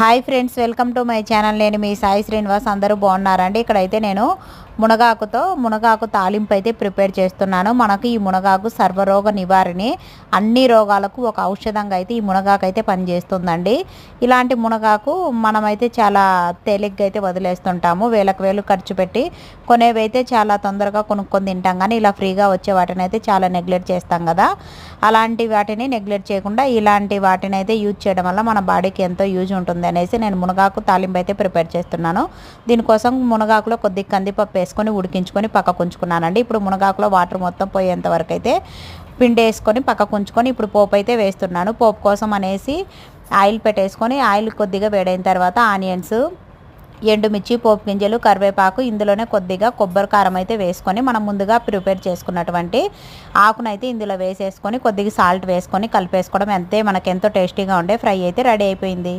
Hi friends, welcome to my channel. నేను మీ సాయి శ్రీనివాస్. అందరూ బాగున్నారండి. ఇక్కడైతే నేను మునగాకు తాలింపు అయితే ప్రిపేర్ చేస్తున్నాను. మనకు ఈ మునగాకు సర్వరోగ నివారణి, అన్ని రోగాలకు ఒక ఔషధంగా అయితే ఈ మునగాకు అయితే పనిచేస్తుందండి. ఇలాంటి మునగాకు మనమైతే చాలా తేలిగ్గా అయితే వదిలేస్తుంటాము. వేలకు వేలు ఖర్చు పెట్టి కొనేవైతే చాలా తొందరగా కొనుక్కొని తింటాం, కానీ ఇలా ఫ్రీగా వచ్చే వాటిని అయితే చాలా నెగ్లెక్ట్ చేస్తాం కదా. అలాంటి వాటిని నెగ్లెక్ట్ చేయకుండా ఇలాంటి వాటిని అయితే యూజ్ చేయడం వల్ల మన బాడీకి ఎంతో యూజ్ ఉంటుంది అనేసి నేను మునగాకు తాలింపు అయితే ప్రిపేర్ చేస్తున్నాను. దీనికోసం మునగాకులో కొద్దిగా కందిపప్పు వేసుకొని ఉడికించుకొని పక్కకు ఉంచుకున్నానండి. ఇప్పుడు మునగాకులో వాటర్ మొత్తం పోయేంత వరకు అయితే పిండి వేసుకొని పక్కకు ఉంచుకొని ఇప్పుడు పోపు అయితే వేస్తున్నాను. పోపు కోసం అనేసి ఆయిల్ పెట్టేసుకొని ఆయిల్ కొద్దిగా వేడైన తర్వాత ఆనియన్స్, ఎండుమిర్చి, పోపు గింజలు, కరివేపాకు, ఇందులోనే కొద్దిగా కొబ్బరి కారం అయితే వేసుకొని మనం ముందుగా ప్రిపేర్ చేసుకున్నటువంటి ఆకునైతే ఇందులో వేసేసుకొని కొద్దిగా సాల్ట్ వేసుకొని కలిపేసుకోవడం. అంతే, మనకెంతో టేస్టీగా ఉండే ఫ్రై అయితే రెడీ అయిపోయింది.